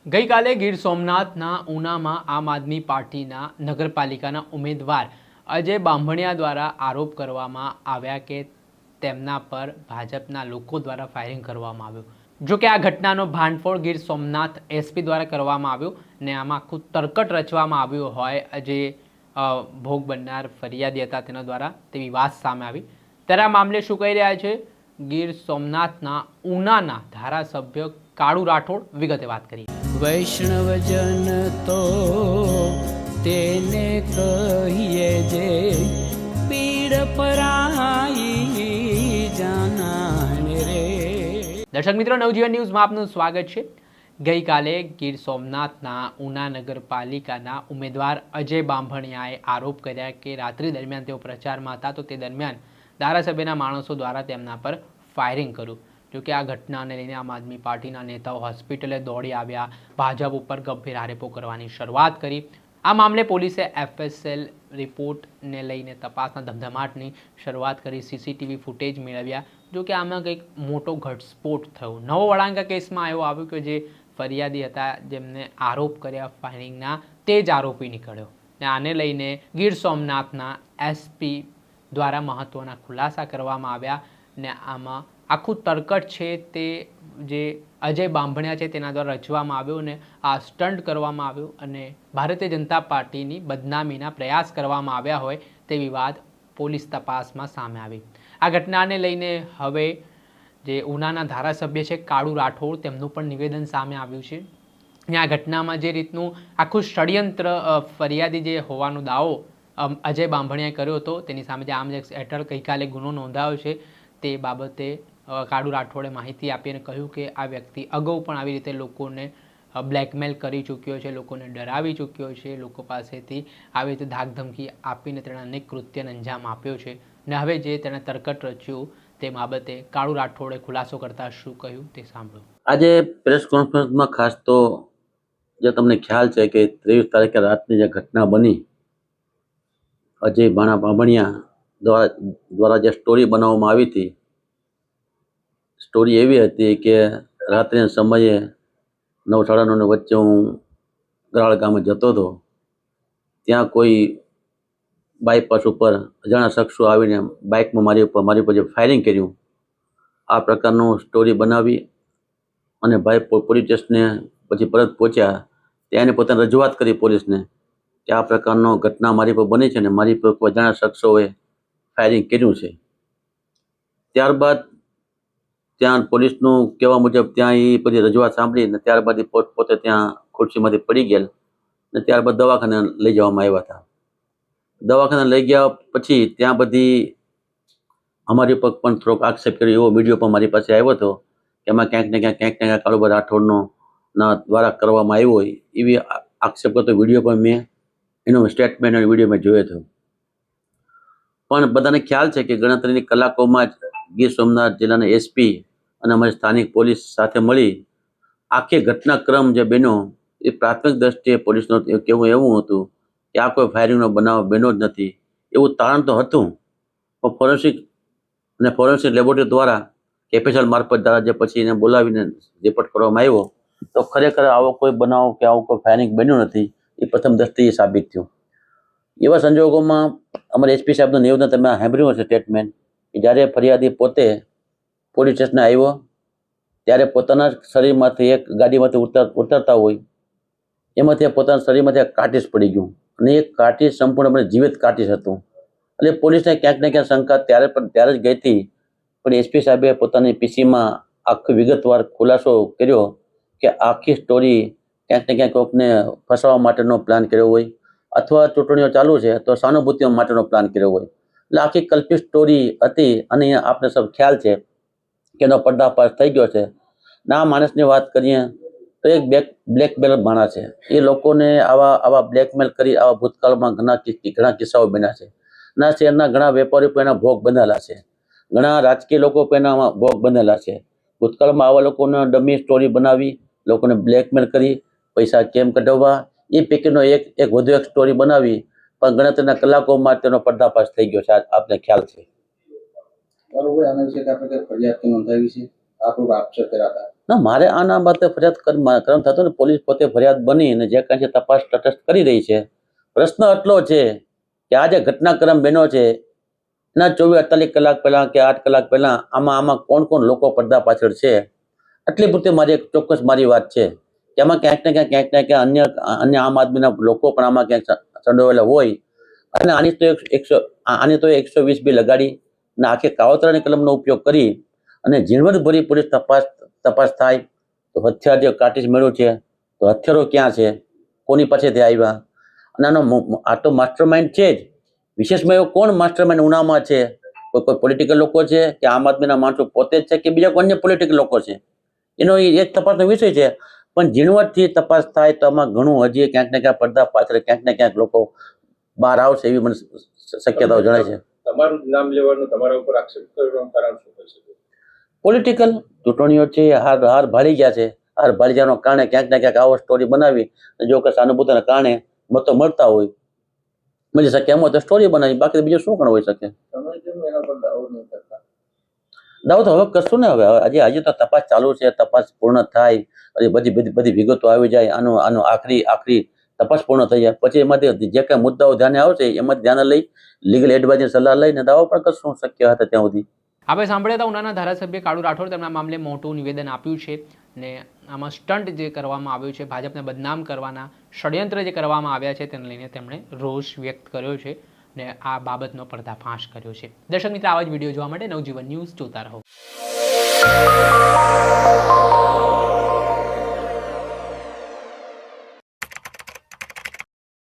ગઈકાલે ગીર સોમનાથના ઉનામાં આમ આદમી પાર્ટીના નગરપાલિકાના ઉમેદવાર અજય બાંભણિયા દ્વારા આરોપ કરવામાં આવ્યા કે તેમના પર ભાજપના લોકો દ્વારા ફાયરિંગ કરવામાં આવ્યું। જો કે આ ઘટનાનો ભાંડફોડ ગીર સોમનાથ એસપી દ્વારા કરવામાં આવ્યો ને આમાં આખું તરકટ રચવામાં આવ્યું હોય જે ભોગ બનનાર ફરિયાદી હતા તેના દ્વારા તેવી વાત સામે આવી। ત્યારે આ મામલે શું કહી રહ્યા છે ગીર સોમનાથના ઉનાના ધારાસભ્ય કાળુ રાઠોડ, વિગતે વાત કરી। વૈષ્ણવજન તો તેને કહીએ જે પીડ પરાઈ જાનાને રે। દર્શક મિત્રો, નવજીવન ન્યૂઝમાં આપનું સ્વાગત છે। ગઈકાલે ગીર સોમનાથના ઉના નગરપાલિકાના ઉમેદવાર અજય બાંભણિયાએ આરોપ કર્યા કે રાત્રિ દરમિયાન તેઓ પ્રચારમાં હતા તો તે દરમિયાન ધારાસભ્યના માણસો દ્વારા તેમના પર ફાયરિંગ કર્યું। જો કે આ ઘટનાને લઈને આમ આદમી પાર્ટીના નેતાઓ હોસ્પિટલે દોડી આવ્યા, ભાજપ ઉપર ગંભીર આરોપો કરવાની શરૂઆત કરી। આ મામલે પોલીસે એફએસએલ રિપોર્ટને લઈને તપાસના ધમધમાટની શરૂઆત કરી, સીસીટીવી ફૂટેજ મેળવ્યા। જો કે આમાં કંઈક મોટો ઘટસ્ફોટ થયો। નવો વળાંક કેસમાં એવું આવ્યું કે જે ફરિયાદી હતા જેમને આરોપ કર્યા ફાયરિંગના તે જ આરોપી નીકળ્યો ને આને લઈને ગીર સોમનાથના એસપી દ્વારા મહત્ત્વના ખુલાસા કરવામાં આવ્યા ને આમાં આખું તરકટ છે તે જે અજય બાંભણિયા છે તેના દ્વારા રચવામાં આવ્યું અને આ સ્ટન્ટ કરવામાં આવ્યું અને ભારતીય જનતા પાર્ટીની બદનામીના પ્રયાસ કરવામાં આવ્યા હોય તેવી વાત પોલીસ તપાસમાં સામે આવી। આ ઘટનાને લઈને હવે જે ઉનાના ધારાસભ્ય છે કાળુ રાઠોડ, તેમનું પણ નિવેદન સામે આવ્યું છે। અને આ ઘટનામાં જે રીતનું આખું ષડયંત્ર ફરિયાદી જે હોવાનો દાવો અજય બાંભણિયાએ કર્યો હતો તેની સામે જે આર્મ્સ એક્ટ હેઠળ ગઈકાલે ગુનો નોંધાયો છે તે બાબતે કાળુ રાઠોડે માહિતી આપી અને કહ્યું કે આ વ્યક્તિ અગાઉ પણ આવી રીતે લોકોને બ્લેકમેલ કરી ચૂક્યો છે, લોકોને ડરાવી ચૂક્યો છે, લોકો પાસેથી આવી રીતે ધાકધમકી આપીને તેણે અનેક કૃત્યને અંજામ આપ્યો છે ને હવે જે તેણે તરકટ રચ્યું તે બાબતે કાળુ રાઠોડે ખુલાસો કરતા શું કહ્યું તે સાંભળો। આજે પ્રેસ કોન્ફરન્સમાં ખાસ તો જે તમને ખ્યાલ છે કે 23 તારીખે રાતની જે ઘટના બની, અજય બાંભણિયા દ્વારા જે સ્ટોરી બનાવવામાં આવી હતી, સ્ટોરી એવી હતી કે રાત્રિના સમયે 9:30 વચ્ચે હું ગરાળ ગામે જતો હતો, ત્યાં કોઈ બાયપાસ ઉપર અજાણ્યા શખ્સો આવીને બાઇકમાં મારી ઉપર જે ફાયરિંગ કર્યું, આ પ્રકારનું સ્ટોરી બનાવી અને ભાઈ પોલીસ સ્ટેશને પછી પરત પહોંચ્યા। ત્યાં એને પોતાની રજૂઆત કરી પોલીસને કે આ પ્રકારનો ઘટના મારી પર બની છે અને મારી પર કોઈ અજાણ્યા શખ્સોએ ફાયરિંગ કર્યું છે। ત્યારબાદ ત્યાં પોલીસનું કહેવા મુજબ ત્યાં એ બધી રજૂઆત સાંભળી ને ત્યારબાદ એ પોતે ત્યાં ખુરશીમાંથી પડી ગયેલ ને ત્યારબાદ દવાખાને લઈ જવામાં આવ્યા હતા। દવાખાને લઈ ગયા પછી ત્યાં બધી અમારી પર પણ થોડોક આક્ષેપ કર્યો એવો વિડીયો પણ મારી પાસે આવ્યો હતો કે એમાં ક્યાંક ને ક્યાંક કાળુભાઈ રાઠોડનો દ્વારા કરવામાં આવ્યો હોય એવી આક્ષેપ કરતો વિડીયો પણ મેં એનો સ્ટેટમેન્ટ અને વિડીયો મેં જોયો હતો। પણ બધાને ખ્યાલ છે કે ગણતરીની કલાકોમાં જ ગીર સોમનાથ જિલ્લાના એસપી અને અમારી સ્થાનિક પોલીસ સાથે મળી આખી ઘટનાક્રમ જે બન્યો એ પ્રાથમિક દ્રષ્ટિએ પોલીસનું કહેવું એવું હતું કે આ કોઈ ફાયરિંગનો બનાવ બન્યો જ નથી એવું તારણ તો હતું, પણ ફોરેન્સિક લેબોરેટરી દ્વારા એફએસએલ મારફત દ્વારા જે પછી એને બોલાવીને રિપોર્ટ કરવામાં આવ્યો તો ખરેખર આવો કોઈ બનાવ કે આવું કોઈ ફાયરિંગ બન્યું નથી એ પ્રથમ દ્રષ્ટિએ સાબિત થયું। એવા સંજોગોમાં અમારા એસપી સાહેબનું નિવેદન તમે સાંભળ્યું હશે સ્ટેટમેન્ટ કે જ્યારે ફરિયાદી પોતે પોલીસ સ્ટેશને આવ્યો ત્યારે પોતાના શરીરમાંથી એક ગાડીમાંથી ઉતરતા હોય એમાંથી પોતાના શરીરમાંથી એક કાર્ટીસ પડી ગયું અને એ કાર્ટીસ સંપૂર્ણપણે જીવિત કાર્ટીસ હતું। એટલે પોલીસને ક્યાંક ને ક્યાંક શંકા ત્યારે જ ગઈ હતી, પણ એસપી સાહેબે પોતાની પીસીમાં આખી વિગતવાર ખુલાસો કર્યો કે આખી સ્ટોરી ક્યાંક ને ક્યાંક કોઈકને ફસાવવા માટેનો પ્લાન કર્યો હોય અથવા ચૂંટણીઓ ચાલુ છે તો સહાનુભૂતિ માટેનો પ્લાન કર્યો હોય, એટલે આખી કલ્પિત સ્ટોરી હતી અને આપને સૌ ખ્યાલ છે કે એનો પર્દાફાશ થઈ ગયો છે। ના માણસની વાત કરીએ તો એક બ્લેકમેલ માણસ છે, એ લોકોને આવા બ્લેકમેલ કરી આવા ભૂતકાળમાં ઘણા કિસ્સાઓ બન્યા છે। ના શહેરના ઘણા વેપારીઓ પણ એના ભોગ બનેલા છે, ઘણા રાજકીય લોકો પણ એના ભોગ બનેલા છે। ભૂતકાળમાં આવા લોકોને ડમી સ્ટોરી બનાવી લોકોને બ્લેકમેલ કરી પૈસા કેમ કઢાવવા એ પૈકીનો એક વધુ એક સ્ટોરી બનાવી પણ ગણતરીના કલાકોમાં તેનો પર્દાફાશ થઈ ગયો છે, આપને ખ્યાલ છે। ના, મારે આના બાબતે ફરિયાદ કરમ થતો ને પોલીસ પોતે ફરિયાદ બની અને જે કાંઈ છે તપાસ તટસ્થ કરી રહી છે. પ્રશ્ન એટલો છે કે આ જે ઘટનાક્રમ બન્યો છે એના 48 કલાક પહેલા કે 8 કલાક પહેલા આમાં કોણ લોકો પડદા પાછળ છે, આટલી પૂરતી મારી એક ચોક્કસ મારી વાત છે કે આમાં ક્યાંક ને ક્યાંક અન્ય આમ આદમીના લોકો પણ આમાં ક્યાંક સંડોવાયેલા હોય અને આની તો 120 બી લગાડી અને આખી કાવતરાની કલમનો ઉપયોગ કરી અને ઝીણવટભરી પોલીસ તપાસ થાય તો હથિયાર જે કાર્ટિજ મળ્યું છે તો હથિયારો ક્યાં છે, કોની પાસેથી આવ્યા, અને આ તો માસ્ટર માઇન્ડ છે જ. વિશેષમાં એવો કોણ માસ્ટર માઇન્ડ ઉનામાં છે? કોઈ પોલિટિકલ લોકો છે કે આમ આદમીના માણસો પોતે જ છે કે બીજા કોઈ અન્ય પોલિટિકલ લોકો છે? એનો એક તપાસનો વિષય છે. પણ ઝીણવટથી તપાસ થાય તો આમાં ઘણું હજી ક્યાંક ને ક્યાંક પડદા પાછળ ક્યાંક ને ક્યાંક લોકો બહાર આવશે એવી મને શક્યતાઓ જણાય છે. તમારું જ નામ લેવાનું, તમારા ઉપર આક્ષેપ કરવાનું કારણ શું થઈ શકે? પોલિટિકલ ચૂંટણીઓ છે, હાર ભાળી ગયા છે. હાર ભાળી જવાનો કારણે ક્યાંક ને ક્યાંક આવો સ્ટોરી બનાવી જો કે સહાનુભૂતિના કારણે મતો મળતા હોય મળી શકે એમ હોય તો સ્ટોરી બનાવી, બાકી બીજું શું પણ હોઈ શકે. તમે કેમ એના પર દાવો નહીં કરતા? દાવો તો હવે કરશું ને. હજી તો તપાસ ચાલુ છે. તપાસ પૂર્ણ થાય પછી બધી વિગતો આવી જાય, આનો આખરી તપાસ પૂર્ણ થઈ જાય પછી એમાંથી જે કઈ મુદ્દાઓ ધ્યાને આવશે એમાંથી ધ્યાને લઈ લીગલ એડવાઇઝની સલાહ લઈને દાવો પણ કરશું શક્ય હતા ત્યાં સુધી. આપણે સાંભળ્યા હતા ઉનાના ધારાસભ્ય કાળુ રાઠોડ તેમના મામલે મોટું નિવેદન આપ્યું છે ને આમાં સ્ટન્ટ જે કરવામાં આવ્યું છે, ભાજપને બદનામ કરવાના ષડયંત્ર જે કરવામાં આવ્યા છે તેને લઈને તેમણે રોષ વ્યક્ત કર્યો છે ને આ બાબતનો પર્દાફાશ કર્યો છે. દર્શક મિત્રો, આવા જ વિડીયો જોવા માટે નવજીવન ન્યૂઝ જોતા રહો.